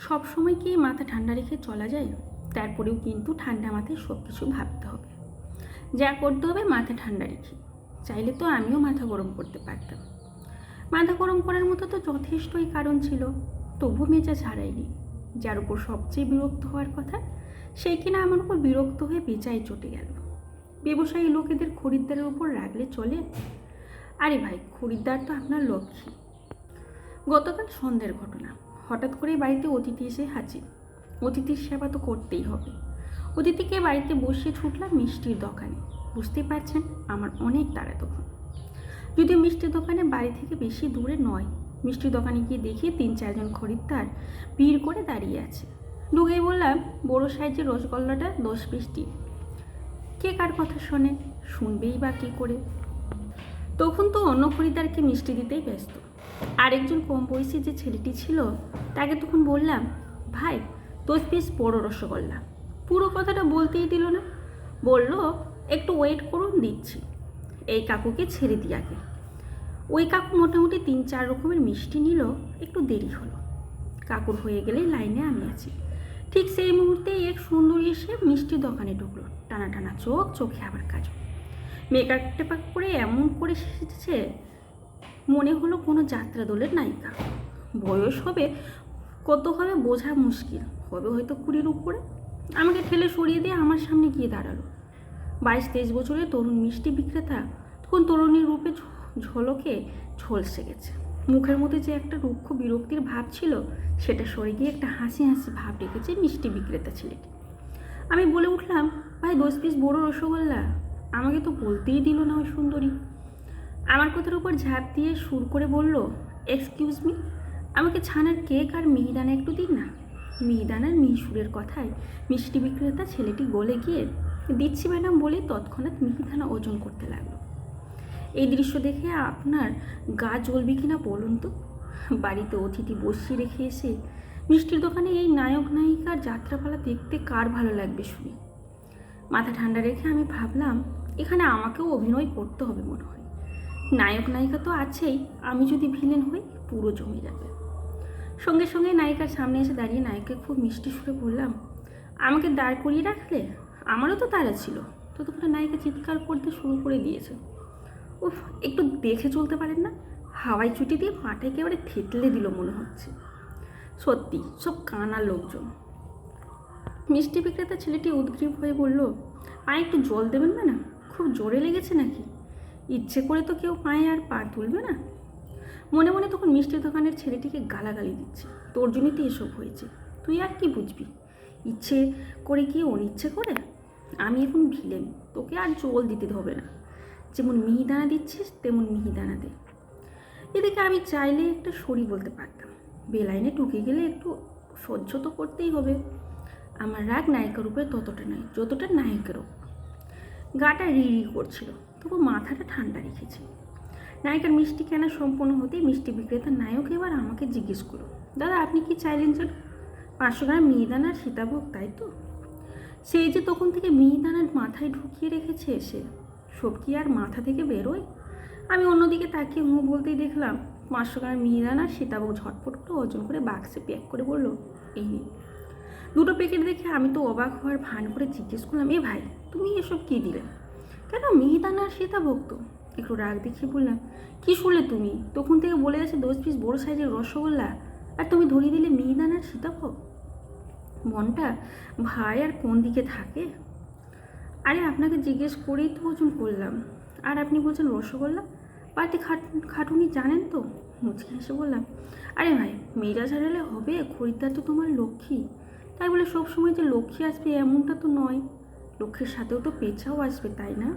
সব সময় কি মাথা ঠান্ডা রেখে চলা যায়? তারপরেও কিন্তু ঠান্ডা মাথায় সব কিছু ভাবতে হবে। যা করতে হবে মাথা ঠান্ডা রেখে। চাইলে তো আমিও মাথা গরম করতে পারতাম। মাথা গরম করার মতো তো যথেষ্টই কারণ ছিল, তবু মেজাজ হারাইনি। যার উপর সবচেয়ে বিরক্ত হওয়ার কথা, সেই কিনা আমার উপর বিরক্ত হয়ে বেজায় চটে গেল। ব্যবসায়ী লোকেদের খরিদ্দারের উপর রাখলে চলে? আরে ভাই, খরিদ্দার তো আপনার লক্ষ্মী। গতকাল সন্ধ্যের ঘটনা। হঠাৎ করে বাড়িতে অতিথি এসে হাজির। অতিথির সেবা তো করতেই হবে। অতিথিকে বাড়িতে বসিয়ে ছুটলাম মিষ্টির দোকানে। বুঝতেই পারছেন, আমার অনেক তাড়া তখন। যদিও মিষ্টির দোকানে বাড়ি থেকে বেশি দূরে নয়। মিষ্টির দোকানে গিয়ে দেখি 3-4 জন খরিদ্দার ভিড় করে দাঁড়িয়ে আছে। ঢুকেই বললাম, বড় সাইজের রসগোল্লাটা 10 পিস দিন। কে কার কথা শোনে? শুনবেই বা কী করে? তখন তো অন্য খরিদ্দারকে মিষ্টি দিতেই ব্যস্ত। আরেকজন কম বয়সী যে ছেলেটি ছিল, তাকে তখন বললাম, ভাই 10 পিস বড় রসগোল্লা। পুরো কথাটা বলতেই দিল না, বলল একটু ওয়েট করুন, দিচ্ছি। এই কাকুকে ছেড়ে দিই আগে। ওই কাকু মোটামুটি 3-4 রকমের মিষ্টি নিল। একটু দেরি হলো। কাকুর হয়ে গেলেই লাইনে আমি আছি। ঠিক সেই মুহূর্তেই এক সুন্দরী এসে মিষ্টির দোকানে ঢুকলো। টানা টানা চোখ, চোখে আবার কাজল। মেকআপ টেপাক করে এমন করে সেজেছে, মনে হলো কোনো যাত্রা দলের নায়িকা। বয়স হবে কত হবে বোঝা মুশকিল, হবে হয়তো 20-র উপরে। আমাকে ঠেলে সরিয়ে দিয়ে আমার সামনে গিয়ে দাঁড়ালো। 22-23 বছরের তরুণ মিষ্টি বিক্রেতা তখন তরুণীর রূপে ঝলকে ঝলসে গেছে। মুখের মধ্যে যে একটা রুক্ষ বিরক্তির ভাব ছিল, সেটা সরে গিয়ে একটা হাসি হাসি ভাব রেখেছে মিষ্টি বিক্রেতা ছেলেটি। আমি বলে উঠলাম, ভাই 10 পিস বড় রসগোল্লা। আমাকে তো বলতেই দিল না ওই সুন্দরী। আমার কথার উপর ঝাঁপ দিয়ে সুর করে বলল, এক্সকিউজ মি, আমাকে ছানার কেক আর মিহিদানা একটু দিন না। মিহিদানার মিহিসুরের কথায় মিষ্টি বিক্রেতা ছেলেটি গলে গিয়ে, দিচ্ছি ম্যাডাম বলে তৎক্ষণাৎ মিহিদানা ওজন করতে লাগলো। এই দৃশ্য দেখে আপনার গা জ্বলবে কিনা বলুন তো? বাড়িতে অতিথি বসিয়ে রেখে এসে মিষ্টির দোকানে এই নায়ক নায়িকার যাত্রাপালা দেখতে কার ভালো লাগবে শুনি। মাথা ঠান্ডা রেখে আমি ভাবলাম, এখানে আমাকেও অভিনয় করতে হবে মনে হয়। নায়ক নায়িকা তো আছেই, আমি যদি ভিলেন হই পুরো জমে যাবে। সঙ্গে সঙ্গে নায়িকার সামনে এসে দাঁড়িয়ে নায়ককে খুব মিষ্টি সুরে বললাম, আমাকে দাঁড় করিয়ে রাখলে? আমারও তো তাড়া ছিল। ততক্ষণে নায়িকা চিৎকার করতে শুরু করে দিয়েছে। উফ, একটু দেখে চলতে পারেন না? হাওয়াই চুটি দিয়ে পাটা একেবারে থেতলে দিল মনে হচ্ছে। সত্যি সব কানা লোকজন। মিষ্টি বিক্রেতা ছেলেটি উদ্গ্রীব হয়ে বলল, পায়ে একটু জল দেবেন না? খুব জোরে লেগেছে নাকি? ইচ্ছে করে তো কেউ পায়ে আর পা তুলবে না। মনে মনে তখন মিষ্টির দোকানের ছেলেটিকে গালাগালি দিচ্ছে, তোর জন্যই তো এসব হয়েছে, তুই আর কি বুঝবি? ইচ্ছে করে কি অনিচ্ছে করে? আমি এখন ভিলেন, তোকে আর জল দিতে হবে না। যেমন মিহিদানা দিচ্ছিস তেমন মিহিদানা দে। এদিকে আমি চাইলে একটা সরি বলতে পারতাম, বেলাইনে ঢুকে গেলে একটু সহ্য তো করতেই হবে। আমার রাগ নায়িকার উপরে ততটা নয় যতটা নায়কের ওপর। গাটা রিড়ি করছিল, তবু মাথাটা ঠান্ডা রেখেছি। নায়িকার মিষ্টি কেনা সম্পন্ন হতেই মিষ্টি বিক্রেতার নায়ক এবার আমাকে জিজ্ঞেস করো, দাদা আপনি কি চাইলেন? যেন 500 গ্রাম মিহিদানার সীতাভোগ, তাই তো? সেই যে তখন থেকে মিহিদানার মাথায় ঢুকিয়ে রেখেছে এসে, সব কি আর মাথা থেকে বেরোয়? আমি অন্যদিকে তাকিয়ে মুখ বলতেই দেখলাম 500 গ্রাম মিহিদানার সীতাভোগ ঝটপট করে ওজন করে বাক্সে প্যাক করে বলল, এই নিন। দুটো প্যাকেট দেখে আমি তো অবাক হওয়ার ভান করে জিজ্ঞেস করলাম, এ ভাই তুমি এসব কী দিলে? কেন মিহিদানার সীতাভোগ তো? একটু রাগ দেখিয়ে বললাম, কী শুনলে তুমি? তখন থেকে বলে যাচ্ছে 10 পিস বড় সাইজের রসগোল্লা, আর তুমি ধরিয়ে দিলে মিহিদানার সীতাভোগ। মনটা ভাই আর কোন দিকে থাকে? আরে আপনাকে জিজ্ঞেস করেই তো ওজন করলাম, আর আপনি বলছেন রসগোল্লা। বাড়িতে খাটুনি জানেন তো? মুচকি হেসে বললাম, আরে ভাই মেজাজ হারালে হবে? খরিদ্দার তো তোমার লক্ষ্মী। তাই বলে সবসময় যে লক্ষ্মী আসবে এমনটা তো নয়, লক্ষ্মীর সাথেও তো পেঁচাও আসবে, তাই না?